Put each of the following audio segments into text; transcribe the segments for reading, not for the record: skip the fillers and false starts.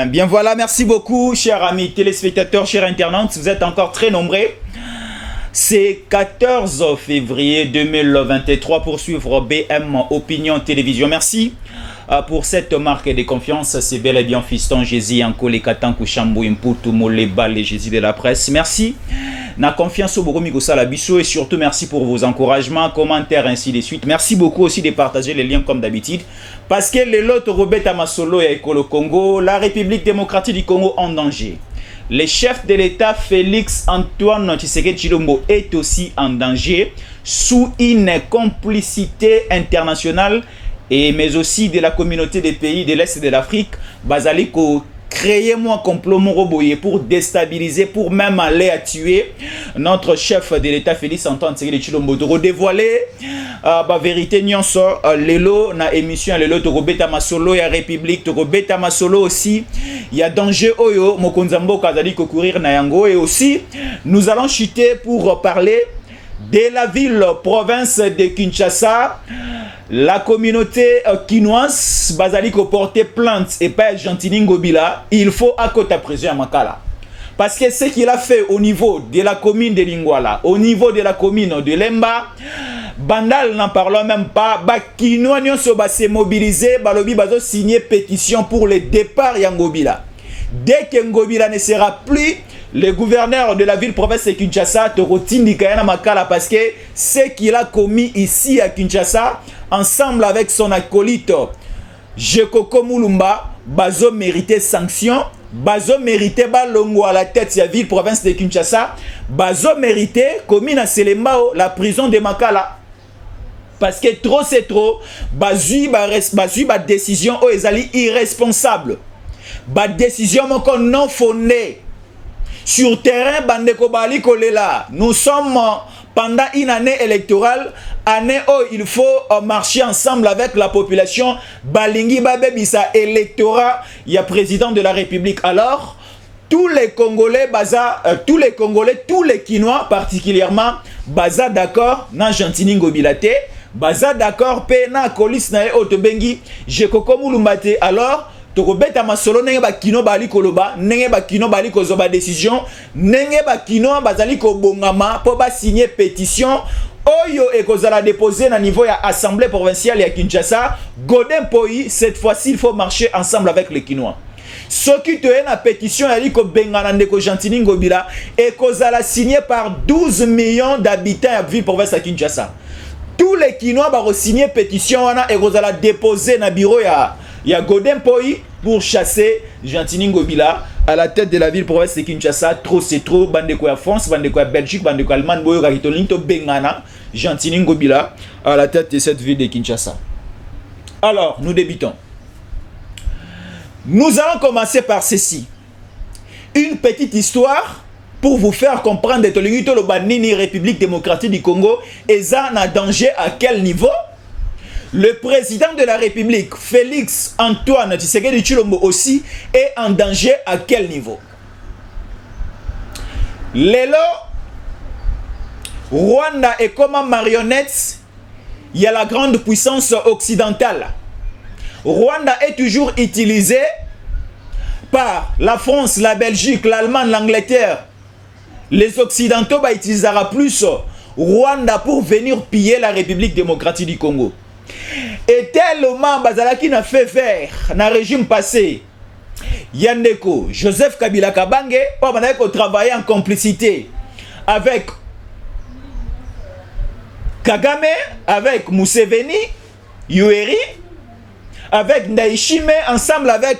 bien voilà, merci beaucoup, chers amis téléspectateurs, chers internautes, vous êtes encore très nombreux. C'est 14 février 2023 pour suivre BM Opinion Télévision. Merci pour cette marque de confiance. C'est bel et bien Fiston Jésus Anko les Katankou Chambou Imputu Moleba les Jésus de la presse. Merci. Na confiance au Boromi Gosala Bisso et surtout merci pour vos encouragements, commentaires ainsi de suite. Merci beaucoup aussi de partager les liens comme d'habitude. Parce que les lots Robert Masolo et Ekolo Congo, la République démocratique du Congo en danger. Le chef de l'État Félix Antoine Tshisekedi Tshilombo est aussi en danger sous une complicité internationale mais aussi de la communauté des pays de l'Est de l'Afrique. Bazaliko créez-moi complot Moroboye pour déstabiliser, pour même aller à tuer notre chef de l'État Félix Antoine Tshisekedi Tshilombo. De dévoiler la vérité nyonso lelo na émission lelo to Robeta Masolo ya République to Robeta Masolo aussi il y a danger oyo mokonzambo kazali ko courir na yango et aussi nous allons chuter pour parler de la ville province de Kinshasa. La communauté quinoise bazali ko porter plainte et pas Gentini Ngobila, il faut accoter à prison à Makala. Parce que ce qu'il a fait au niveau de la commune de Lingwala, au niveau de la commune de Lemba, Bandal n'en parlons même pas, Bakinois s'est mobilisé, Balobi bazo signé pétition pour le départ Yangobila. Dès que Ngobila ne sera plus le gouverneur de la ville-province de Kinshasa, Torotindi Kayana Makala, parce que ce qu'il a commis ici à Kinshasa, ensemble avec son acolyte Jekoko Mulumba, bazo mérité sanction, bazo mérité balongo à la tête de la ville-province de Kinshasa, bazo mérité commis à Selembao, la prison de Makala. Parce que trop c'est trop, bazui ba décision o ezali irresponsable, ba décision non fondée. Sur terrain, Bandeko Bali Kolela, nous sommes pendant une année électorale, année où il faut marcher ensemble avec la population. Balingi Babebisa électorat, il y a président de la République. Alors, tous les Congolais, tous les Quinois particulièrement, baza d'accord, na Gentini Ngobilate, baza d'accord, pe na Kolis na Otobengi, Jekoko Mulumbate. Alors, Tokobeta Masolo nenge ba kino bali koloba, nenge ba kino bali kozoba décision, nenge ba kino bazali ko bongama po ba signer pétition oyo ekozala déposer na niveau ya assemblée provinciale ya Kinshasa. Godin Poi, cette fois-ci il faut marcher ensemble avec les Kinois. Ce qui te est na pétition ya liko bengana ndeko Gentini Ngobila ekozala signé par 12 millions d'habitants ya ville province ya Kinshasa. Tous les Kinois ba signer pétition wana ekozala déposer na bureau ya Godin Poi pour chasser Gentini Ngobila à la tête de la ville province de Kinshasa. Trop c'est trop. Bandeko ya France, bandeko ya Belgique, bandeko Allemagne, boyo kakitolinto bengana Gentini Ngobila à la tête de cette ville de Kinshasa. Alors, nous débutons. Nous allons commencer par ceci. Une petite histoire pour vous faire comprendre de Tolingito le Banini République démocratique du Congo et ça en danger à quel niveau? Le président de la République, Félix Antoine Tshisekedi Tshilombo aussi, est en danger à quel niveau? Lelo, Rwanda est comme une marionnette, il y a la grande puissance occidentale. Rwanda est toujours utilisé par la France, la Belgique, l'Allemagne, l'Angleterre. Les Occidentaux utiliseront plus Rwanda pour venir piller la République démocratique du Congo. Et tellement Bazalaki n'a fait faire dans le régime passé, Yandeko, Joseph Kabila Kabange, on a travaillé en complicité avec Kagame, avec Museveni, Yoweri, avec Ndayishime, ensemble avec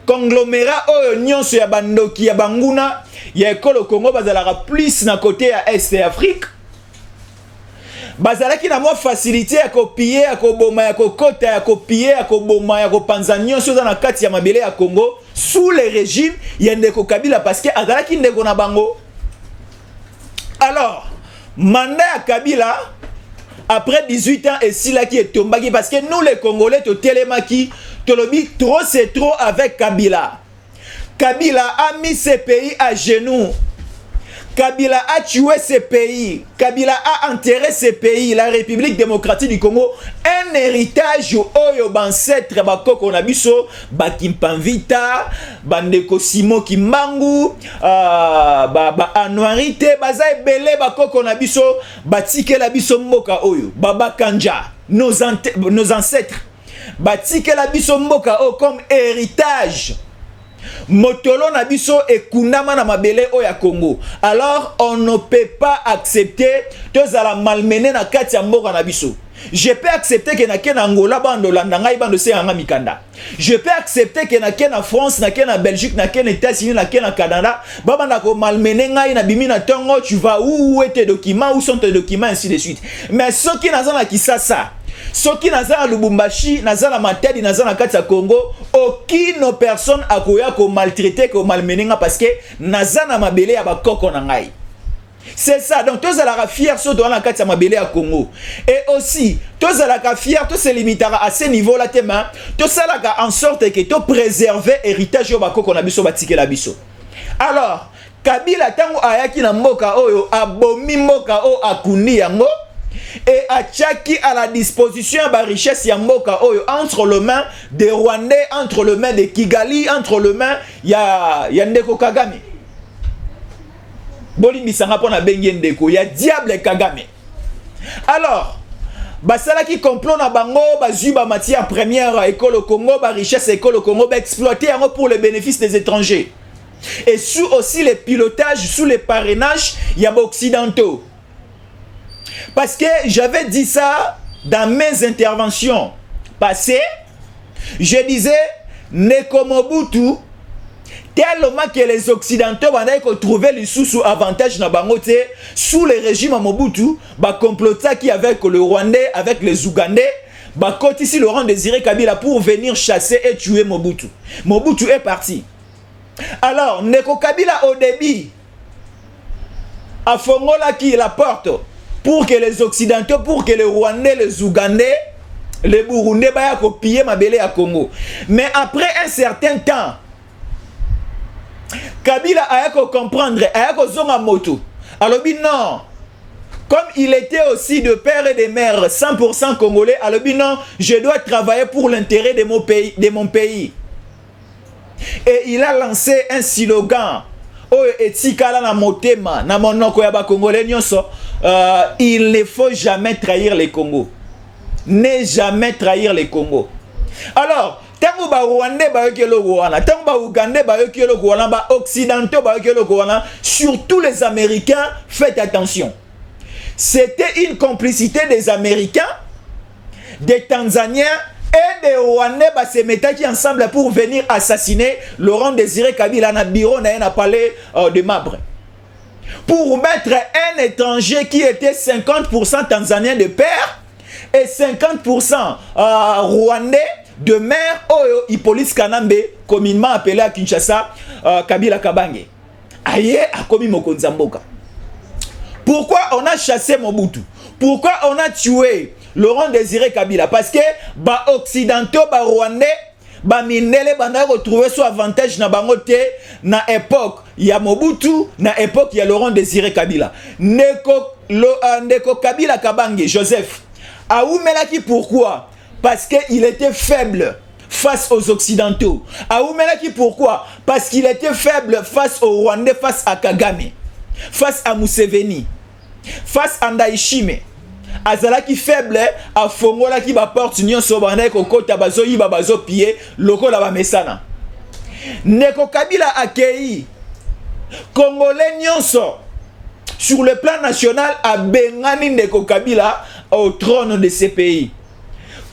conglomérat Nyonso ya Bandoki ya Banguna, ya Ekolo Congo Bazalaka plus na côté à Est et Afrique. Bazalaki na mo facilité ya copier ya koboma ya kokota ya copier ya koboma ya kopanza nyonso za na kati ya mabele ya Congo sous le régime ya Ndeko Kabila parce que azalaki ndeko na bango. Alors, mandat ya Kabila après 18 ans et si là qui est tombaki parce que nous les Congolais to telemaki tolobi trop c'est trop avec Kabila. Kabila a mis ce pays à genoux. Kabila a tué ce pays. Kabila a enterré ce pays. La République démocratique du Congo. Un héritage oyo bancêtre bakoko na biso. Bakimpanvita. Bandeko Simo Kimbangu. Anuarite. Baza ebele bakoko na biso. Batike la biso mboka oyo. Baba Kanja. Nos ancêtres. Batike la biso mboka oyo comme héritage. Motolo na biso ekundama na mabele o ya Congo. Alors on ne peut pas accepter tous à la malmener na kati ya mboka na biso. Je peux accepter que na ken Angola bando landa ngai bando se anga mikanda. Je peux accepter que na ken na France, na ken na Belgique, na ken États-Unis, na ken na Canada, baba na ko malmener ngai na bimi na tongo, tu vas où est tes documents, où sont tes documents ainsi de suite. Mais ceux qui na zana Kisasa, ceux qui naza na Lubumbashi, naza na Matadi, naza na kati ya Congo, aucune personne akoya ko maltraiter, ko malmener parce que naza na mabele ya bakoko na ngai. C'est ça. Donc tous la fiers sur dans la kati ya mabele ya Congo. Et aussi, tous la fiers, tous se limitera à ce niveau là tema, tous ça en sorte que to préserver héritage yo bakoko na biso batike la biso. Alors, Kabila tango ayaki na mboka oyo abomi mboka o akundi yango. Et Achaki à la disposition de la richesse Yamboka entre les mains des Rwandais, entre les mains de Kigali, entre les mains de Ndeko Kagame. Bolimi sanga pona bengi Ndeko, ya diable Kagame. Alors, basala qui complot na bango, bazuba matière première école au Congo, ba richesse école au Congo, ba exploiter pour le bénéfice des étrangers. Et sous aussi les pilotages, sous les parrainages, il y a occidentaux. Parce que j'avais dit ça dans mes interventions passées. Je disais, Neko Mobutu, tellement que les Occidentaux vont trouver les sous-avantages dans Bangote, sous le régime Mobutu, bah complota qui avec le Rwandais, avec les Ougandais, bah quand ici Laurent Désiré Kabila pour venir chasser et tuer Mobutu. Mobutu est parti. Alors, Neko Kabila au début, à Fongola qui la porte, pour que les Occidentaux, pour que les Rwandais, les Ougandais, les Burundais vaya copier Mabele à Congo. Mais après un certain temps, Kabila a comprendre, a zonga moto. Alors non, comme il était aussi de père et de mère 100% congolais, alors non, je dois travailler pour l'intérêt de mon pays. Et il a lancé un slogan. Il ne faut jamais trahir les Congo. Ne jamais trahir les Congo. Alors, tango ba Rwandais ba yokelo Rwanda, tango ba Ougandais ba yokelo Rwanda, ba Occidentaux ba yokelo Rwanda, surtout les Américains, faites attention. C'était une complicité des Américains, des Tanzaniens et des Rwandais bah, se mettaient ensemble pour venir assassiner Laurent Désiré Kabila dans le bureau d'un palais de Mabre. Pour mettre un étranger qui était 50% tanzanien de père et 50% rwandais de mère, Hippolyte Kanambe, communément appelé à Kinshasa, Kabila Kabange. Aïe, a commis Mokonzi Mboka. Pourquoi on a chassé Mobutu? Pourquoi on a tué Laurent Désiré Kabila? Parce que les Occidentaux, les Rwandais, les Minele, ils ont retrouvé son avantage dans l'époque. Il y a Mobutu, dans l'époque, il y a Laurent Désiré Kabila. Ndeko Kabila Kabange, Joseph. Aoumelaki, pourquoi? Parce qu'il était faible face aux Occidentaux. Aoumelaki, pourquoi? Parce qu'il était faible face aux Rwandais, face à Kagame, face à Museveni, face à Ndaishime. Azalaki faible a fongola ki ba porte nyon sobana ko kota bazo yiba bazo pied lokola ba mesana. Ndeko Kabila accueilli Congolais nyonso sur le plan national a bengani Ndeko Kabila au trône de ce pays.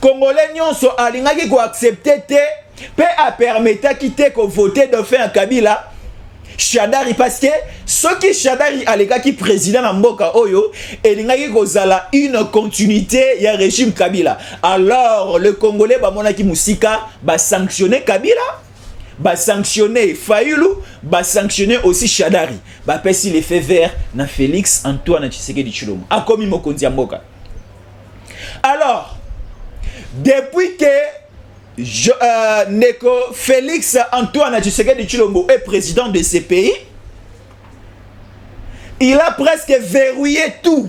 Congolais nyonso alingaki ko accepter te pe a permettre quitter ko voter de faire Kabila Shadari, parce que ce qui Shadari alega qui président na mboka oyo elingaki kozala une continuité ya régime Kabila. Alors le Congolais ba monaki musika ba sanctionner Kabila, ba sanctionner Fayulu, ba sanctionner aussi Shadari, ba pesi les faits verts na Félix Antoine Tshisekedi Tshilombo akomi mokonzi ya mboka. Alors depuis que Neko Félix Antoine Tshisekedi Tshilombo est président de ce pays, Il a presque verrouillé tout.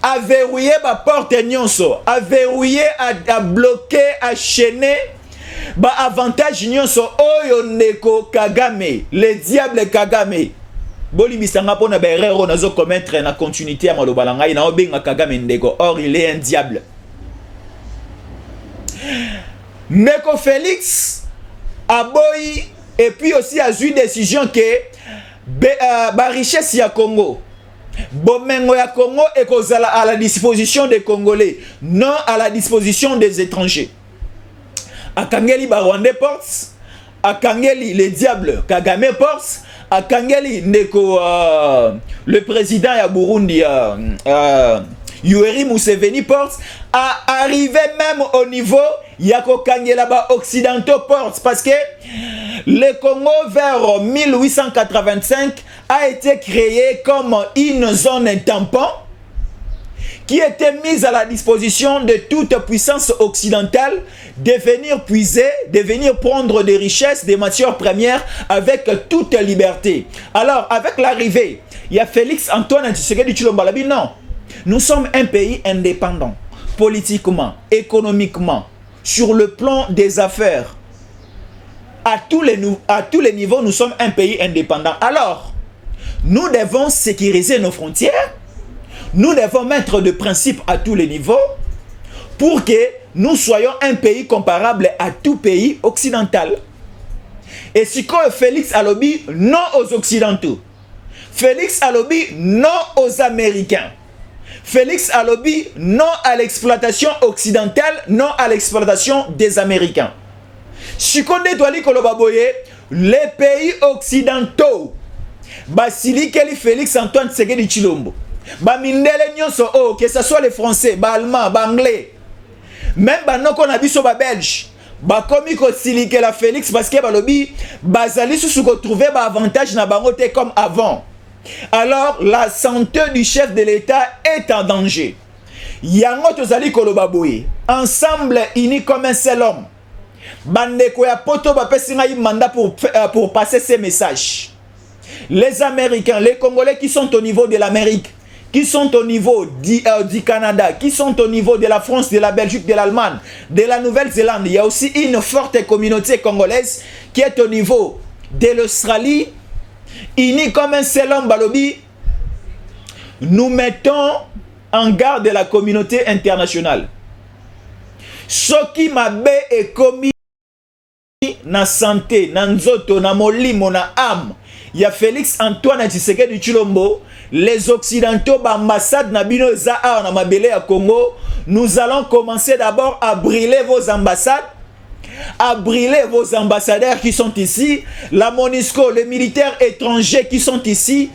A verrouillé ma porte nyonso, a verrouillé, a bloqué, a chaîné. Ba avantage nyonso oyo ndeko Kagame, le diable Kagame. Boli bisanga pona ba erreur nazo commettre na continuité ya maloba na ngai na obenga Kagame ndeko. Or il est un diable. Ndeko Félix a boyi et puis aussi a eu décision que ba richesse ya Congo. Bomengo ya Congo et kozala à la disposition des Congolais, non à la disposition des étrangers. Akangeli Barwande ports, Akangeli les diables Kagame ports, Akangeli Ndeko le président ya Burundi Yoweri Museveni ports, a arrivé même au niveau Yako Kangela ba occidentaux ports parce que le Congo vers 1885 a été créé comme une zone tampon qui était mise à la disposition de toute puissance occidentale de venir puiser, de venir prendre des richesses, des matières premières avec toute liberté. Alors, avec l'arrivée, il y a Félix Antoine Tshisekedi Tshilombo Labi, non. Nous sommes un pays indépendant, politiquement, économiquement, sur le plan des affaires. À tous les niveaux, nous sommes un pays indépendant. Alors, nous devons sécuriser nos frontières. Nous devons mettre des principes à tous les niveaux pour que nous soyons un pays comparable à tout pays occidental. Et si Félix Alobi, non aux Occidentaux. Félix Alobi, non aux Américains. Félix Alobi, non à l'exploitation occidentale, non à l'exploitation des Américains. Si les pays occidentaux, Basili Keli Félix Antoine Tshisekedi Tshilombo, Bamindele nyonso oh, que ce soit les Français, Allemands, Anglais, même Banoko Nabiso Belge, Bakomi ko silike la Félix parce que Balobi, Bazali sous ko trouver avantage na bangote comme avant. Alors la santé du chef de l'État est en danger. Yango tozali kolobaboye, ensemble unis comme un seul homme. Bandeko ya poto bapesi ngai mandat pour passer ces messages. Les Américains, les Congolais qui sont au niveau de l'Amérique, qui sont au niveau du Canada, qui sont au niveau de la France, de la Belgique, de l'Allemagne, de la Nouvelle-Zélande. Il y a aussi une forte communauté congolaise qui est au niveau de l'Australie. Unis comme un seul homme, Balobi, nous mettons en garde la communauté internationale. Ce qui m'a est commis na santé, na nzoto, na molimo, na âme. Il y a Félix Antoine Tshisekedi Tshilombo, les Occidentaux, l'ambassade Nabino Zaha na Mabele à Congo. Nous allons commencer d'abord à brûler vos ambassades, à brûler vos ambassadeurs qui sont ici, la MONUSCO, les militaires étrangers qui sont ici,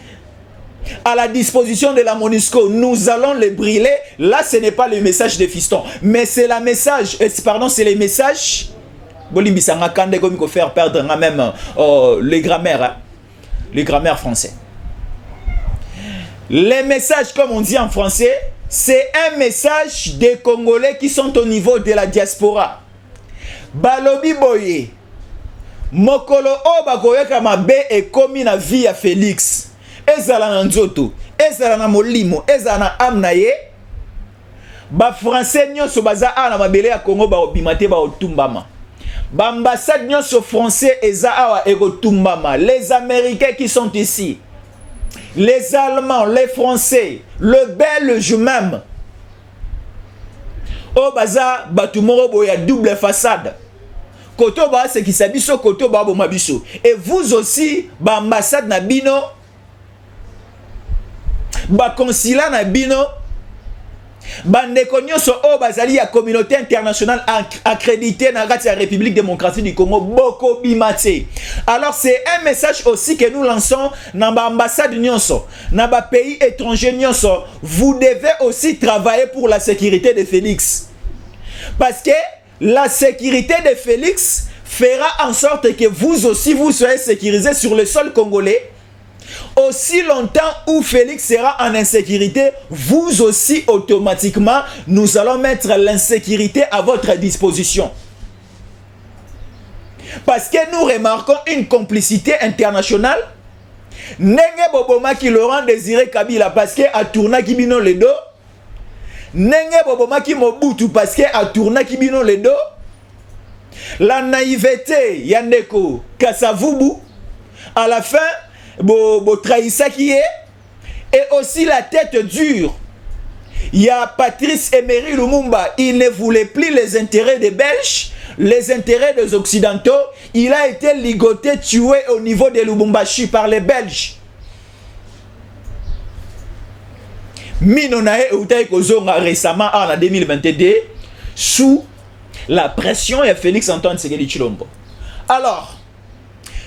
à la disposition de la MONUSCO. Nous allons les brûler. Là, ce n'est pas le message des fistons, mais c'est la message, pardon, c'est les messages. Bolimbi Sanga Kande comme il faut faire perdre même les grammaires. Hein? Les grammaires français. Les messages, comme on dit en français, c'est un message des Congolais qui sont au niveau de la diaspora. Balobi boye, mokolo o bakoyeka mabe et komi na vie ya Félix. Ezala na nzoto, ezala na molimo, ezala na amnaye. Ba français nyonso baza na mabele ya Congo ba obimate ba otumbama. L'ambassade nyonso français eza awa ekotumbama. Les Américains qui sont ici, les Allemands, les Français, le Belge même. O baza batumoro boya double façade. Koto ba se ki sabiso, koto ba bo mabiso. Et vous aussi, ba ambassade na bino, ba consulat na bino, bandeko nyonso o bazali ya communauté internationale accréditée na la République démocratique du Congo boko bimate. Alors c'est un message aussi que nous lançons dans l'ambassade nyonso, dans ba pays étrangers nyonso. Vous devez aussi travailler pour la sécurité de Félix. Parce que la sécurité de Félix fera en sorte que vous aussi vous soyez sécurisés sur le sol congolais. Aussi longtemps où Félix sera en insécurité, vous aussi automatiquement, nous allons mettre l'insécurité à votre disposition. Parce que nous remarquons une complicité internationale Nenge bobomaki Laurent Désiré Kabila parce que a tourné ki bino le dos. Nenge bobomaki Mobutu parce que a tourné ki bino le dos. La naïveté Yandeko Kasavubu à la fin bo trahissa qui est, et aussi la tête dure. Il y a Patrice Emery Lumumba, il ne voulait plus les intérêts des Belges, les intérêts des Occidentaux. Il a été ligoté, tué au niveau de Lubumbashi par les Belges. Minonae Outaï Kozonga récemment en 2022 sous la pression de Félix Antoine Tshisekedi Tshilombo. Alors,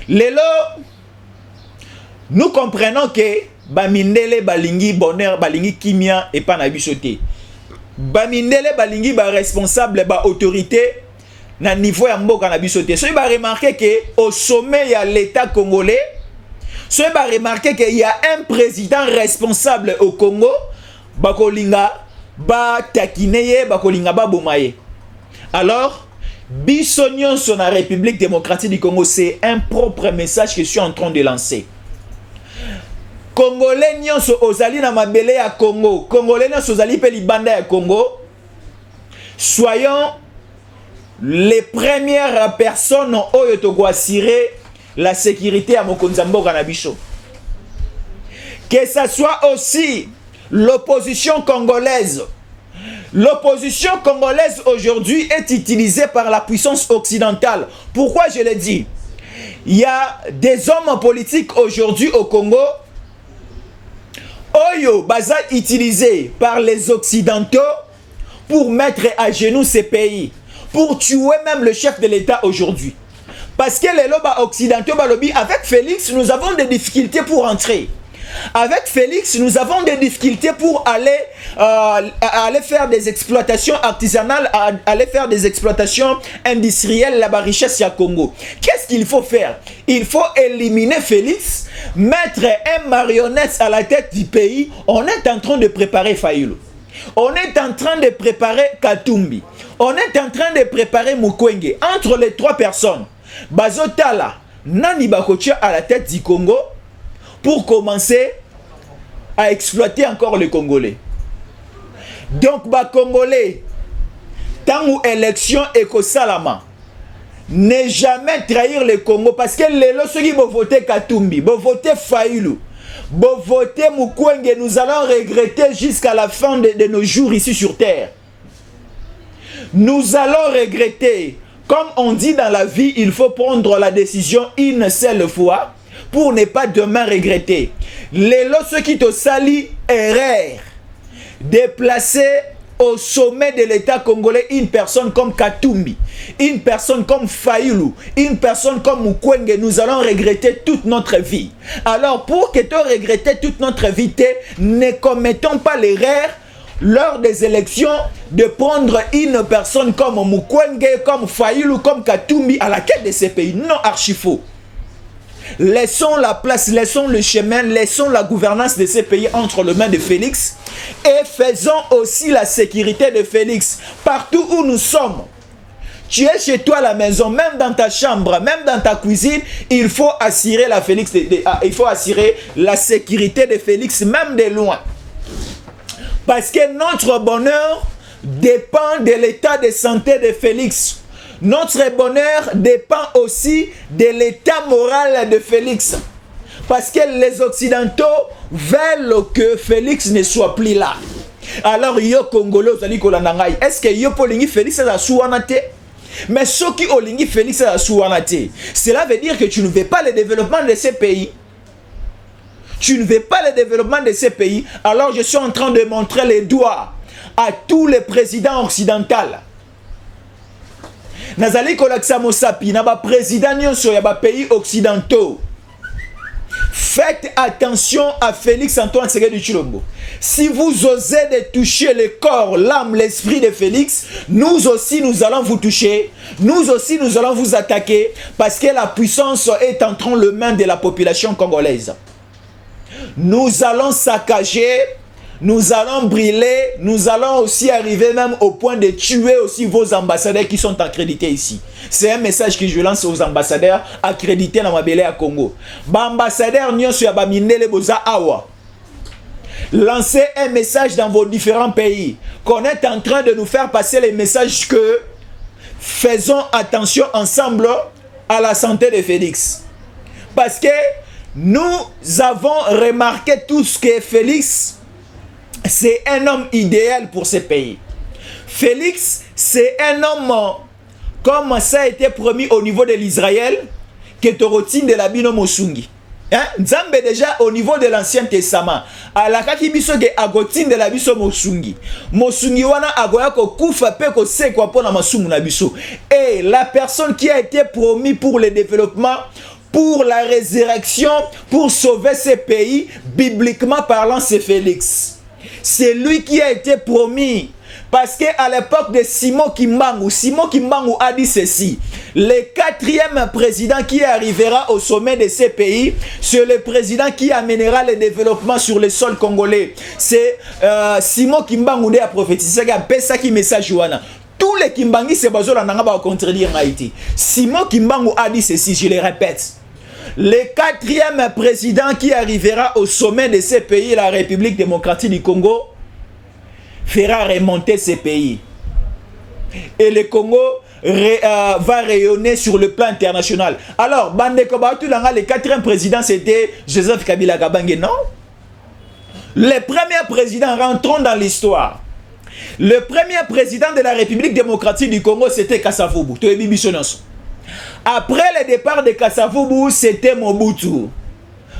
Lelo, nous comprenons que Bamindele balingi bonheur balingi kimia et pas nabisoté. Bamindele balingi ba responsable ba autorité na niveau ya mboka nabisoté. So ba remarquer que au sommet il y a l'État congolais. So ba remarquer que il y a un président responsable au Congo, bakolinga ba takineye bakolinga ba bomaye. Alors Bissonion sur la République démocratique du Congo, c'est un propre message que je suis en train de lancer. Congolais nyonso ozali na mabele ya Congo, Congolais nyonso ozali pe libanda ya Congo, soyons les premières personnes oyo toko assurer la sécurité à mokonzi mboka na biso. Que ça soit aussi l'opposition congolaise. L'opposition congolaise aujourd'hui est utilisée par la puissance occidentale. Pourquoi je le dis? Il y a des hommes politiques aujourd'hui au Congo Oyo baza utilisé par les Occidentaux pour mettre à genoux ces pays, pour tuer même le chef de l'État aujourd'hui. Parce que les lobes occidentaux, avec Félix, nous avons des difficultés pour entrer. Avec Félix, nous avons des difficultés pour aller faire des exploitations artisanales, aller faire des exploitations industrielles, la richesse à Congo. Qu'est-ce qu'il faut faire? Il faut éliminer Félix, mettre un marionnette à la tête du pays. On est en train de préparer Fayulu. On est en train de préparer Katumbi. On est en train de préparer Mukwege. Entre les trois personnes, Bazotala, Nani Bakotia à la tête du Congo, pour commencer à exploiter encore les Congolais. Donc, les Congolais, tant ou élection éco-salama, ne jamais trahir le Congo, parce que les ceux qui vont voter Katumbi, vont voter Fayulu, vont voter Mukwege, nous allons regretter jusqu'à la fin de nos jours ici sur Terre. Nous allons regretter. Comme on dit dans la vie, il faut prendre la décision une seule fois, pour ne pas demain regretter. Les ceux qui te salient erreur de placer au sommet de l'État congolais une personne comme Katumbi, une personne comme Fayulu, une personne comme Mukwege, nous allons regretter toute notre vie. Alors pour que tu regrettes toute notre vie, ne commettons pas l'erreur lors des élections de prendre une personne comme Mukwege, comme Fayulu, comme Katumbi à la tête de ces pays. Non, archi faux. Laissons la place, laissons le chemin, laissons la gouvernance de ces pays entre les mains de Félix et faisons aussi la sécurité de Félix. Partout où nous sommes, tu es chez toi à la maison, même dans ta chambre, même dans ta cuisine, il faut assurer il faut assurer la sécurité de Félix, même de loin. Parce que notre bonheur dépend de l'état de santé de Félix. Notre bonheur dépend aussi de l'état moral de Félix. Parce que les Occidentaux veulent que Félix ne soit plus là. Alors, yo Congolais, est-ce que yo polingi Félix a souanate? Mais ceux qui olingi Félix a souanate, cela veut dire que tu ne veux pas le développement de ces pays. Tu ne veux pas le développement de ces pays. Alors, je suis en train de montrer les doigts à tous les présidents occidentaux. Nazali kolaksa mosapi na ba président nyonso ya ba pays occidentaux. Faites attention à Félix Antoine Tshisekedi Tshilombo. Si vous osez de toucher le corps, l'âme, l'esprit de Félix, nous aussi nous allons vous toucher. Nous aussi nous allons vous attaquer parce que la puissance est entre les mains de la population congolaise. Nous allons saccager nous allons brûler, nous allons aussi arriver même au point de tuer aussi vos ambassadeurs qui sont accrédités ici. C'est un message que je lance aux ambassadeurs accrédités dans Mabélé à Congo. Ambassadeurs nyonso ya bamindele boza awa. Lancez un message dans vos différents pays qu'on est en train de nous faire passer les messages que faisons attention ensemble à la santé de Félix. Parce que nous avons remarqué tout ce que Félix, c'est un homme idéal pour ce pays. Félix, c'est un homme, comme ça a été promis au niveau de l'Israël, que Torotine de la Bino Mosungi. Nzambe déjà au niveau de l'Ancien Testament. Alakaki biso ke agotine de la biso Mosungi. Mosungi wana agoya ko kufa pe ko sekwa pona masumu na biso. Et la personne qui a été promis pour le développement, pour la résurrection, pour sauver ce pays, bibliquement parlant, c'est Félix. C'est lui qui a été promis. Parce qu'à l'époque de Simon Kimbangu a dit ceci: le quatrième président qui arrivera au sommet de ces pays, c'est le président qui amènera le développement sur le sol congolais. C'est Simon Kimbangu qui a prophétisé, qui a fait message. Tous les Kimbangi se basent là pour contredire Haïti. Simon Kimbangu a dit ceci, je le répète: le quatrième président qui arrivera au sommet de ces pays, la République démocratique du Congo, fera remonter ces pays. Et le Congo va rayonner sur le plan international. Alors, le quatrième président, c'était Joseph Kabila Kabange, non? Le premier président, rentrons dans l'histoire. Le premier président de la République démocratique du Congo, c'était Kasavubu. Après le départ de Kasavubu, c'était Mobutu.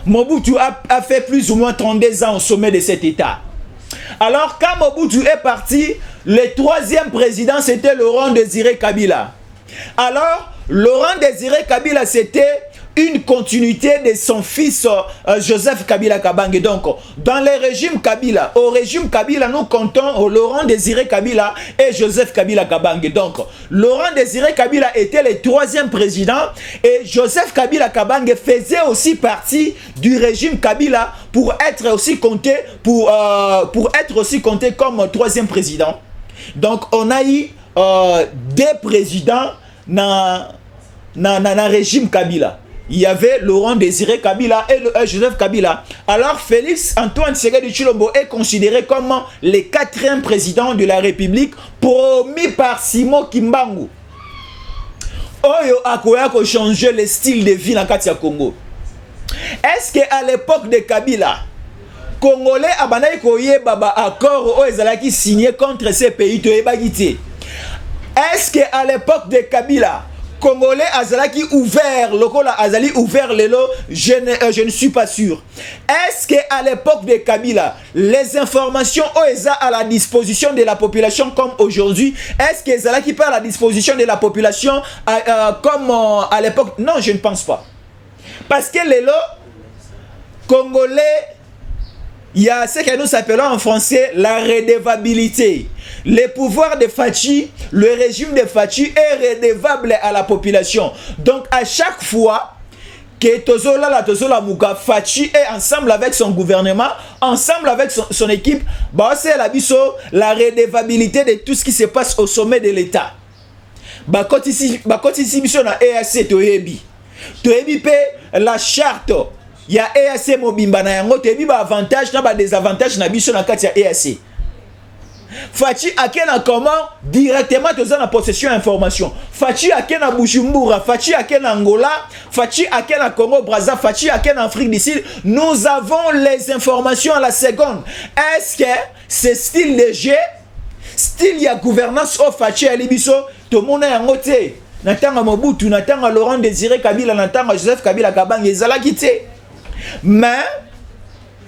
Mobutu a fait plus ou moins 32 ans au sommet de cet État. Alors, quand Mobutu est parti, le troisième président, c'était Laurent Désiré Kabila. Alors, Laurent Désiré Kabila, c'était une continuité de son fils Joseph Kabila Kabange. Donc, dans le régime Kabila, au régime Kabila, nous comptons Laurent Désiré Kabila et Joseph Kabila Kabange. Donc, Laurent Désiré Kabila était le troisième président et Joseph Kabila Kabange faisait aussi partie du régime Kabila pour être aussi compté, comme troisième président. Donc, on a eu des présidents dans le régime Kabila. Il y avait Laurent Désiré Kabila et Joseph Kabila. Alors Félix Antoine Tshisekedi Tshilombo est considéré comme le quatrième président de la République, promis par Simon Kimbangu. Oyo akoya ko changer le style de vie dans Katia Congo. Est-ce qu'à l'époque de Kabila, Congolais abanaï koye baba accord o ezalaki signé contre ces pays to ebagité? Est-ce qu'à l'époque de Kabila, Congolais azalaki ouvert, lokola azali ouvert lelo, je ne suis pas sûr. Est-ce qu'à l'époque de Kabila, les informations OESA à la disposition de la population comme aujourd'hui, est-ce que azalaki pas à la disposition de la population comme à l'époque? Non, je ne pense pas. Parce que lelo, Congolais, il y a ce que nous appelons en français la redevabilité. Le pouvoir de Fachi, le régime de Fachi est redevable à la population. Donc à chaque fois que Tozola Mouka Fachi est ensemble avec son gouvernement, ensemble avec son équipe, c'est la redevabilité de tout ce qui se passe au sommet de l'État. La charte, il y a EAC Mobimba na yango, tebi ba avantage na ba désavantage na biso na kati ya EAC. Fachi akena comment directement toza na possession information. Fachi akena Bujumbura, Fachi akena Angola, Fachi akena Congo Brazza, Fachi akena Afrique du Sud. Nous avons les informations à la seconde. Est-ce que ce style de jeu, style ya gouvernance au Fachi à Libiso, to mona yango te. Natanga Mobutu, natanga Laurent Désiré Kabila, natanga Joseph Kabila Kabange ezalaki te. Mais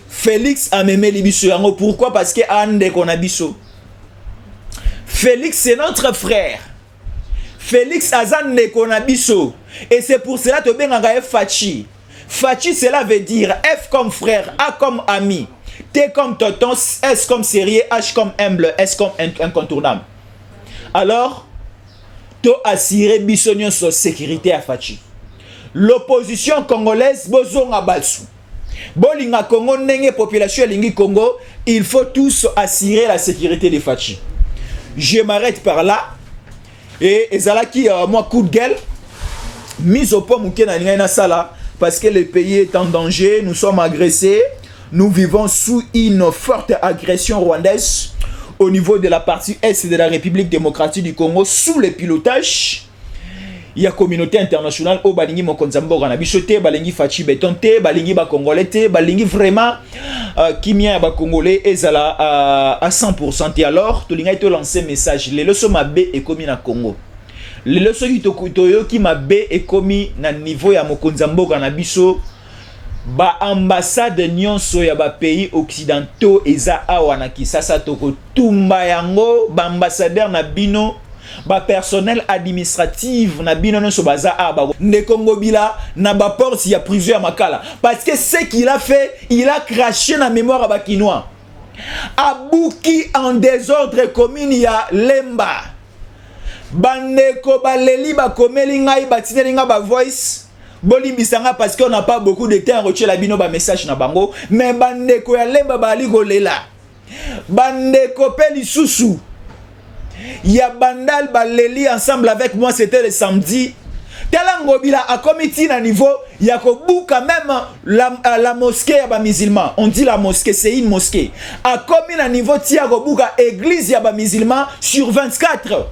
Félix a memé Libiso. Pourquoi? Parce que Ande Konabiso. Félix c'est notre frère. Félix Azane Konabiso. Et c'est pour cela que Benga Fachi. Fachi cela veut dire F comme frère, A comme ami, T comme tonton, S comme sérieux, H comme humble, S comme incontournable. Alors, to assurer bisognon sur sécurité à Fachi. L'opposition congolaise bozonga balsou. Bolinga Congo nenge population lingi Congo, il faut tous assurer la sécurité des Fachi. Je m'arrête par là. Et ezalaki moi coup de gueule mise au point mukena na sala parce que le pays est en danger, nous sommes agressés, nous vivons sous une forte agression rwandaise au niveau de la partie est de la République démocratique du Congo sous le pilotage. Il y a communauté internationale au balingi mokonzambo na bisote balingi Fachi betonte balingi ba congolais te balingi vraiment kimia ba congolais ezala à 100%. Et alors to linga to lancer message les leçons mabe et commis na Congo les leçons qui mabe et commis na niveau ya mokonzambo na biso ba ambassade nyonso ya ba pays occidentaux eza awa na Kisasa toko tumba yango ba ambassadeur na bino ba personnel administratif na bino nyonso baza aba ne Congo bila na ba porte ya prison ya makala parce que ce qu'il a fait il a craché na mémoire ba kinois abuki en désordre commune ya Lemba bandeko baleli ba komeli ngai batineli nga ba voice bolimbisanga parce qu'on n'a pas beaucoup de temps à retirer la bino ba message na bango mais bandeko ya Lemba bali golela bandeko pe lisusu ya bandal baleli ensemble avec moi c'était le samedi telango bila a comité na niveau ya kobuka même la mosquée ya ba musulman on dit la mosquée c'est une mosquée a commis na niveau tia kobuka église ya ba musulman sur 24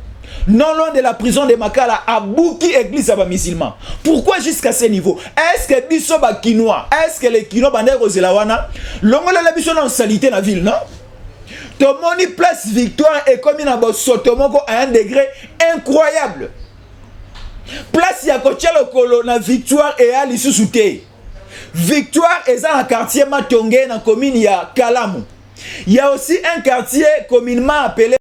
non loin de la prison de Makala à Bouki église ya ba musulman. Pourquoi jusqu'à ce niveau? Est-ce que biso ba kinois, est-ce que les kinois bandé rozelawana longola la biso na salité na ville non? Tomoni place Victoire et comme il a à un degré incroyable. Place Yakochelo Kolo na Victoire et à l'Issousouté. Victoire est dans un quartier Matongé dans la commune ya Kalamu. Il y a aussi un quartier communément appelé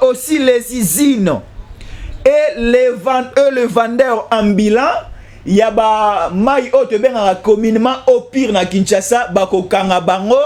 aussi les usines et le vendeur ambulant. Il y a ba mai ote benga communément au pire na Kinshasa bako kanga bango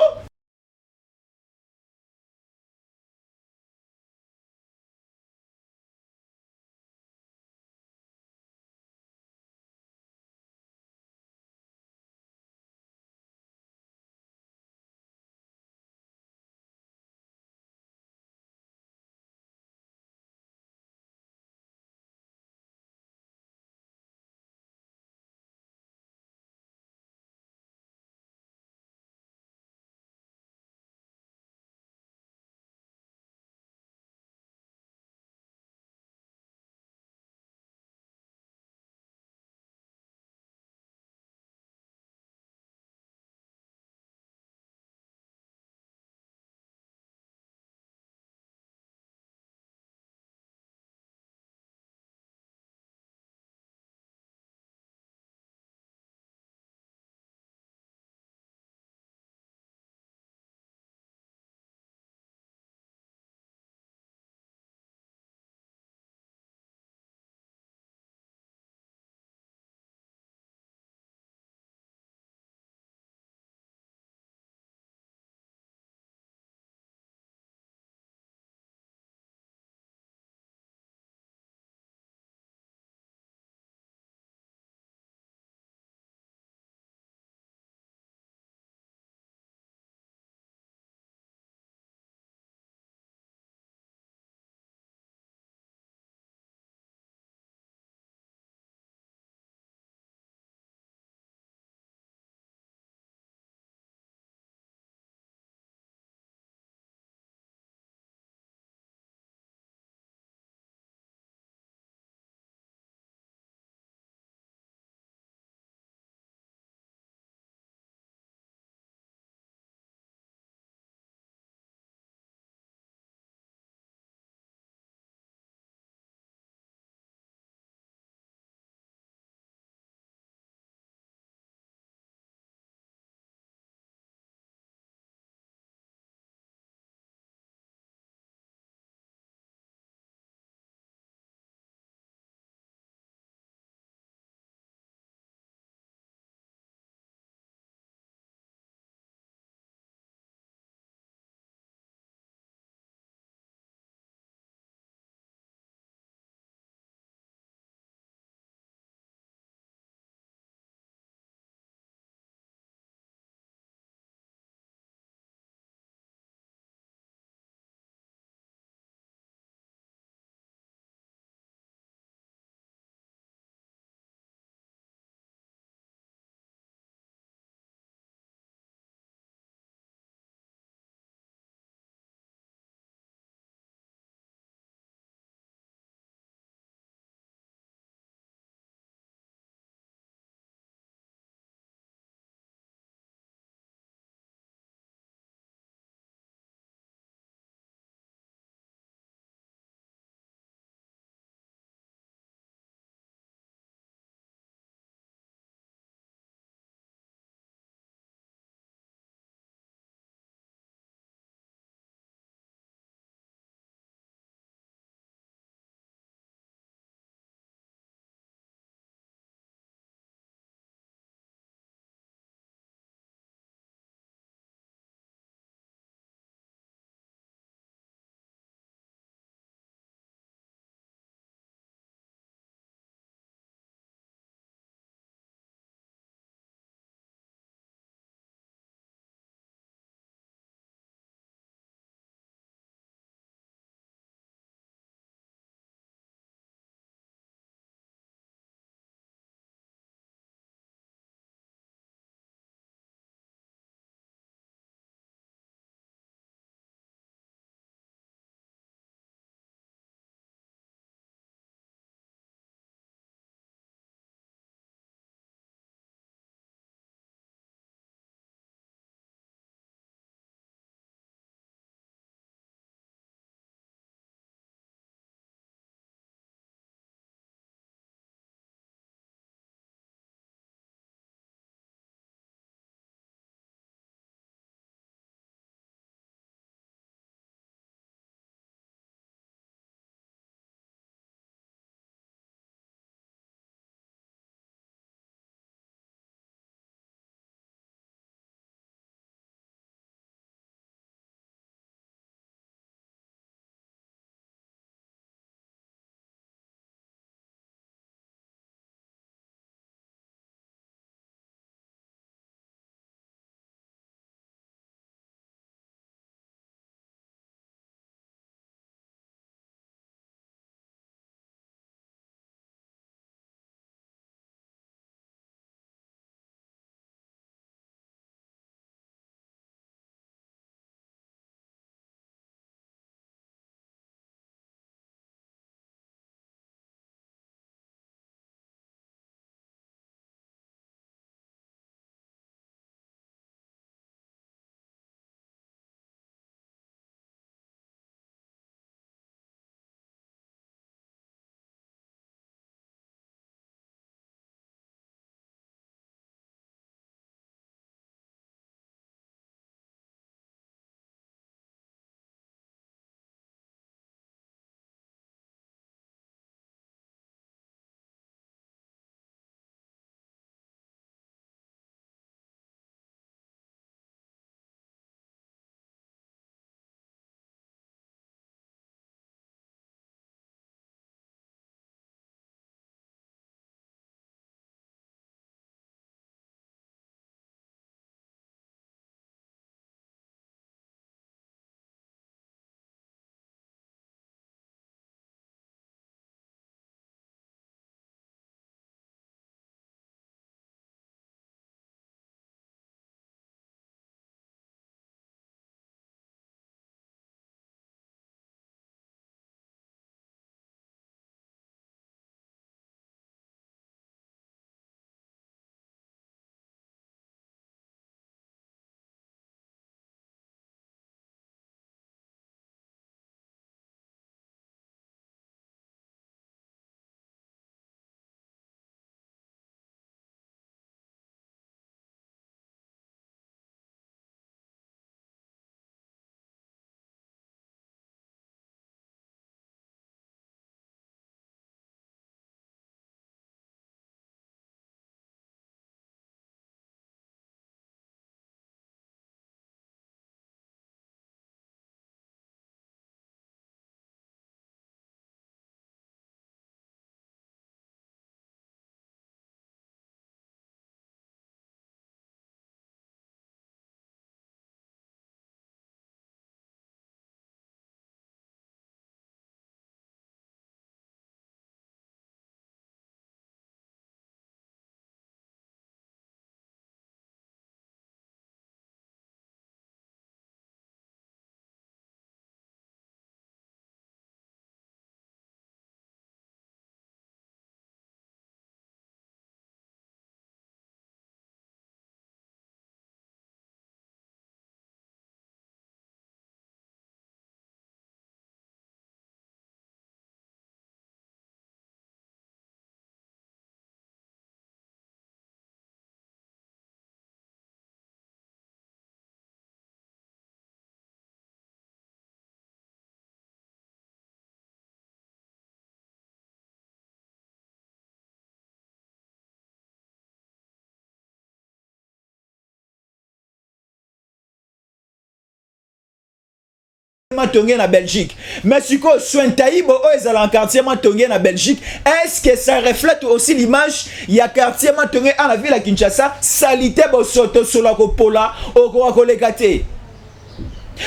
Matongé na Belgique. Mais si quoi soin taïbo en quartier Matongé na Belgique, est-ce que ça reflète aussi l'image il y a quartier Matongé à la ville à Kinshasa, salité bo soto sola ko pola o ko kolekate.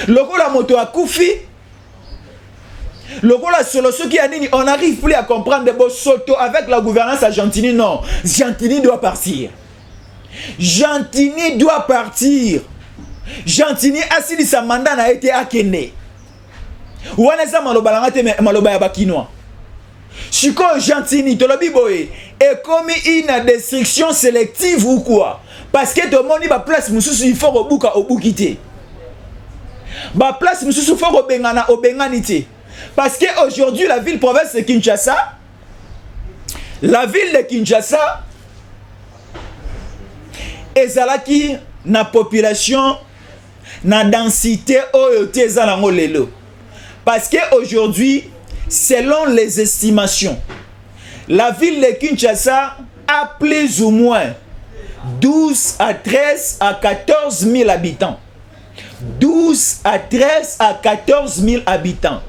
Logo la moto a Koufi. Logo la solo ce qui a dit on n'arrive plus à comprendre de bo soto avec la gouvernance à Gentini non. Gentini doit partir. Gentini doit partir. Gentini asili sa mandat n'a été akene. Waneza maloba ngate maloba ya bakinois. Chiko Gentini tolobi boye et comme une destruction sélective ou quoi? Parce que tout le monde ba place mususu il faut rebuka obukité. Ba place mususu faut obengana obenganité. Parce que aujourd'hui la ville province de Kinshasa, la ville de Kinshasa ezalaki na population na densité oyo teza nango lelo. Parce qu'aujourd'hui, selon les estimations, la ville de Kinshasa a plus ou moins 12 à 13 à 14 000 habitants. 12 à 13 à 14 000 habitants.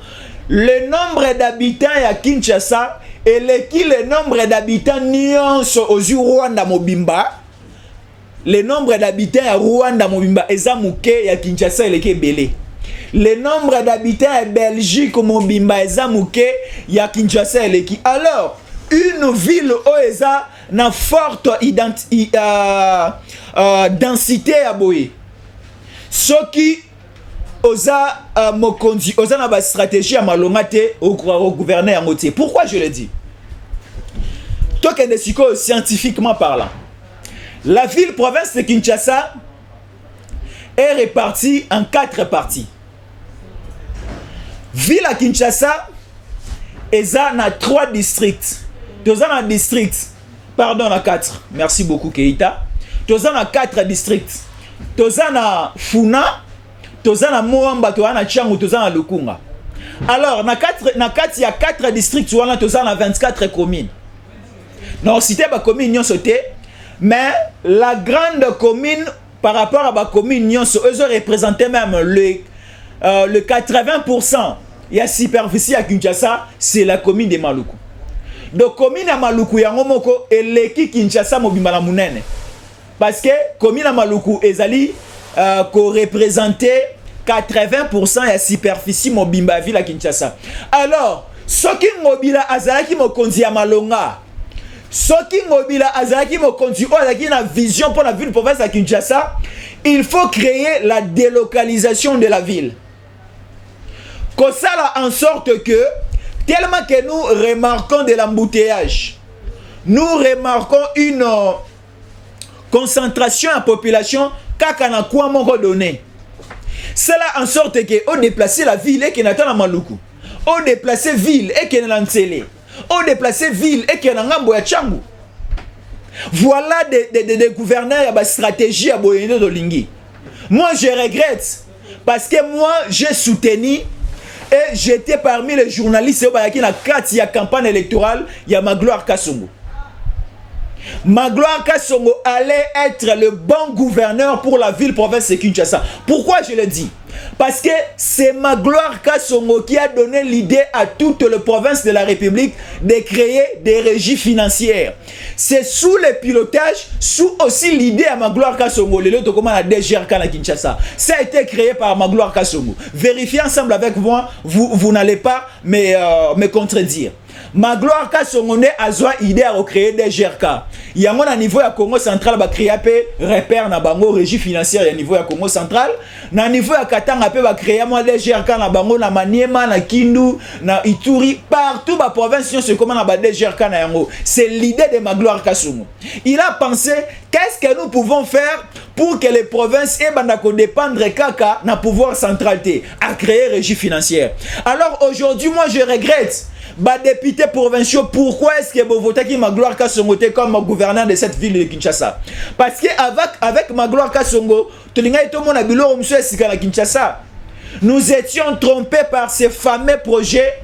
Le nombre d'habitants à Kinshasa est le nombre d'habitants nyonso aux Rwanda Mobimba. Le nombre d'habitants à Rwanda Mobimba ezamuke ya Kinshasa eleke belé. Le nombre d'habitants à Belgique Mobimba ezamuke ya Kinshasa eleki. Alors, une ville oeza na forte densité à boye. Ce qui oza mokonzi oza na ba stratégie à malongate au gouverner en motier. Pourquoi je le dis? Token de psycho scientifiquement parlant. La ville-province de Kinshasa est répartie en 4 parties. Ville à Kinshasa, elle a 3 districts. Tous en district, pardon, à 4. Merci beaucoup, Keita. Tous en 4 districts. Tous en Funa, tous en Moamba, tous en Tchangu, tous en Lukunga. Alors, il y a 4 districts, tous en 24 communes. Non, si tu as commune, ils ont sauté. Mais la grande commune, par rapport à la commune, ils ont représenté même le 80%. Il y a superficie à Kinshasa, c'est la commune de Maluku. Donc, commune à Maluku, il y a un momoko et l'équipe Kinshasa Mobimala Mounene. Parce que commune à Maluku, ils ont représenté 80% de la superficie Mobimba ville à Kinshasa. Alors, ce qui Mobila Azalaki Mokonzi à Malonga, ce qui Mobila Azalaki Mokonzi Azalaki na vision pour la ville province à Kinshasa, il faut créer la délocalisation de la ville. Comme ça, en sorte que, tellement que nous remarquons de l'embouteillage, nous remarquons une concentration en population, kakana quoi m'ont redonné. Cela en sorte que, on déplace la ville et qu'on attend la Maluku. On déplace la ville et qu'on a Ntsele. On déplace la ville et qu'on a Ngambo ya Tchangu. Voilà des gouverneurs à stratégie à Boyene Dolingi. Moi, je regrette parce que moi, j'ai soutenu. Et j'étais parmi les journalistes qui ont fait la campagne électorale, il y a Magloire Kassongo. Magloire Kassongo allait être le bon gouverneur pour la ville-province de Kinshasa. Pourquoi je le dis? Parce que c'est Magloire Kassongo qui a donné l'idée à toutes les provinces de la République de créer des régies financières. C'est sous le pilotage, sous aussi l'idée à Magloire Kassongo, le lot comment la DGRK à Kinshasa. Ça a été créé par Magloire Kassongo. Vérifiez ensemble avec moi, vous n'allez pas me contredire. Magloire Kassongo a eu l'idée à recréer des GRK. Il y a un niveau à Congo central, il créer un repère na bango régie financière au niveau à Congo central. Na niveau à Katanga va créer des GRK na bango na Maniema, na Kindu, na Ituri, partout la province c'est comment na des GRK na yango. C'est l'idée de Magloire Kassongo. Il a pensé qu'est-ce que nous pouvons faire pour que les provinces dépendre kaka na pouvoir centralité à créer régie financière. Alors aujourd'hui moi je regrette députés provinciaux, pourquoi est-ce que vous votez qui Magloire Kassongo comme gouverneur de cette ville de Kinshasa? Parce que avec Magloire Kassongo, nous étions trompés par ces fameux projets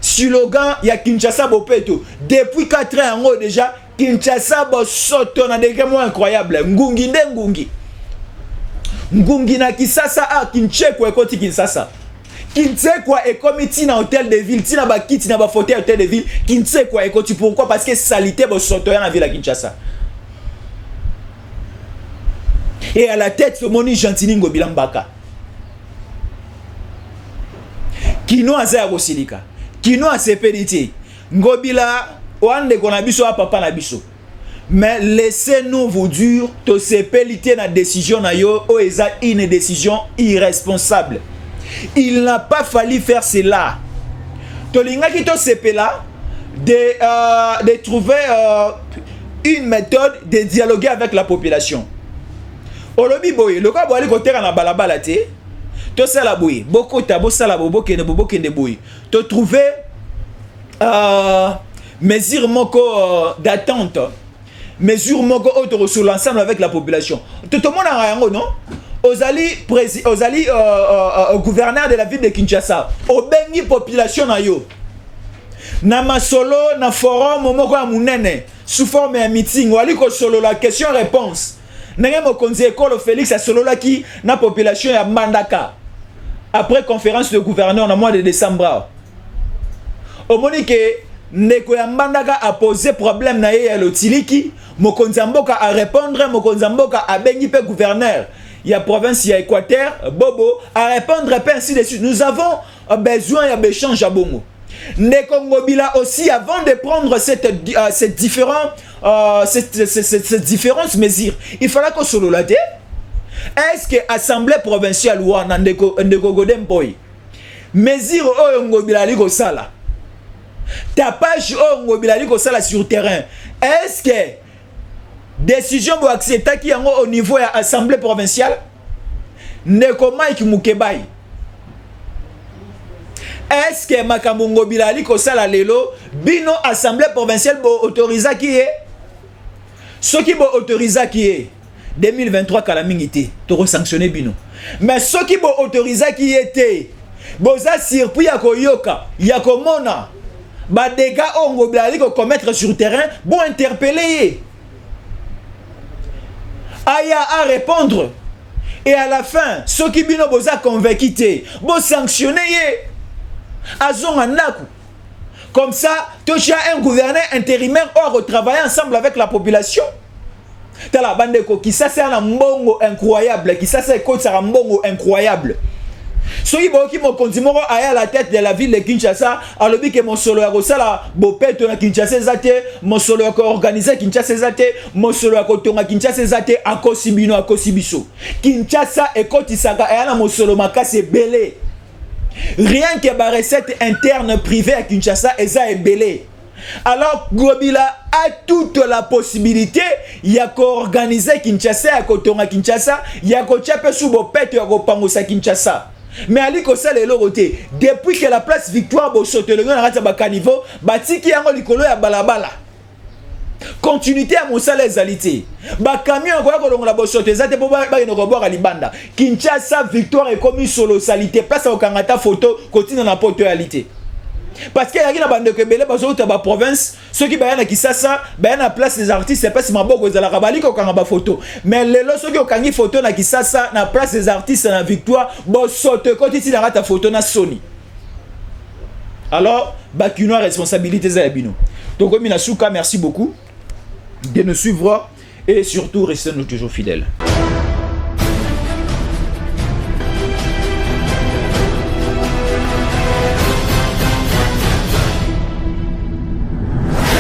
slogan ya Kinshasa Bopeto. Depuis 4 ans déjà, Kinshasa Bosoto na des mots incroyables. Ngungi nde ngungi. Ngungi na Kisasa a Kincheko ekoti Kinshasa. Kinsekwa et comme tina hôtel de ville, tina ba kiti na ba fauteuil hôtel de ville, Kinsekwa et tu pourquoi parce que salité bo sotoya na ville à Kinshasa. Et à la tête ce moni Gentini Ngobila Mbaka. Kino azaya kosilika. Kino asepeliti. Ngobila wande kona biso a papa na biso. Mais laissez-nous vous dire que c'est pelité na décision na yo o eza une décision irresponsable. Il n'a pas fallu faire cela. Tolinga ki to sepela de trouver une méthode de dialoguer avec la population. Olobi boye, le quoi boali côté na balabala te. To sala boye, boko ta bo sala bobo kende boye. To trouver mesure moko d'attente. Mesure moko autre sur l'ensemble avec la population. Tout le monde a yango non? Ozali gouverneur de la ville de Kinshasa. Obengi population na yo. Na masolo na forum moko ya munene sous forme ya meeting wali ko solo la question réponse. Nenge mo konzi école Félix a solo la ki na population ya Mbandaka. Après conférence de gouverneur na mois de décembre. Au monique Ndeko ya Mbandaka a posé problème na ye ya lotiliki, mokonzi mboka a répondre, mokonzi mboka a bengi pe gouverneur. Il y a province, il y a Équateur, Bobo a répondre et ainsi de suite. Nous avons besoin d'échange à Bongo. Ndeko Ngobila aussi avant de prendre cette différentes mesures, il fallait qu'on se l'a dit. Est-ce que l'Assemblée provinciale ou Ndeko Godemboy mesure o Ngobila liko sala? Tapage au Ngobilali ko sala sur terrain. Est-ce que décision bo accepter qui yango au niveau de l'Assemblée provinciale? Ndeko Mike Mukebai. Est-ce que makambo Ngobilali ko sala lelo bino Assemblée provinciale bo autorisa qui est? Ce qui bo autorisa qui est 2023 calamité, to sanctionner bino. Mais ce qui bo autorisa qui était boza surpris ya koyoka, ya komona ba dégâts on Ngobilali ko commettre sur terrain, bon interpeller. Aya à répondre. Et à la fin, ceux qui bino boza convainquité, bon sanctionner. Azon anaku. Comme ça, tu as un gouverneur intérimaire or travailler ensemble avec la population. Tala bandeko qui ça c'est un mbongo incroyable, qui ça c'est un mbongo incroyable. Soki boki mo konzimoro aya la tête de la ville de Kinshasa, alobi ke mon solo ya kosala bopeto na Kinshasa ezate, mon solo ya ko organiser Kinshasa ezate, mon solo ya ko tonga Kinshasa ezate, akosi bino akosi biso. Kinshasa ekotisaka aya na mon solo makasi belé. Rien que ba recette interne privée à Kinshasa eza ebelé. Alors Ngobila a toute la possibilité ya ko organiser Kinshasa, ya ko tonga Kinshasa, ya ko tchape sou bopeto ya ko pangosa Kinshasa. Mais Ali Kosa le logoté depuis que la place Victoire Bosote le gars na bakanivo batiki yango likolo ya balabala. Continuité à Moussa les alité. Ba camion ko ko la Bosote zate po ba no ko boka libanda. Kinshasa Victoire est commis solo salité place au kangata photo continue na potualité. Parce que y a bande que belé bazo ta ba province ceux qui ba na Kisasa ba na place des artistes c'est pas si maboko za la kabali ko kanga photo mais lelo ceux qui kangi photo na Kisasa na place des artistes na Victoire bo sote ko ti na ta photo na Sony. Alors ba kino responsabilité za bino. Donc comme Minasuka merci beaucoup de nous suivre et surtout restez nous toujours fidèles.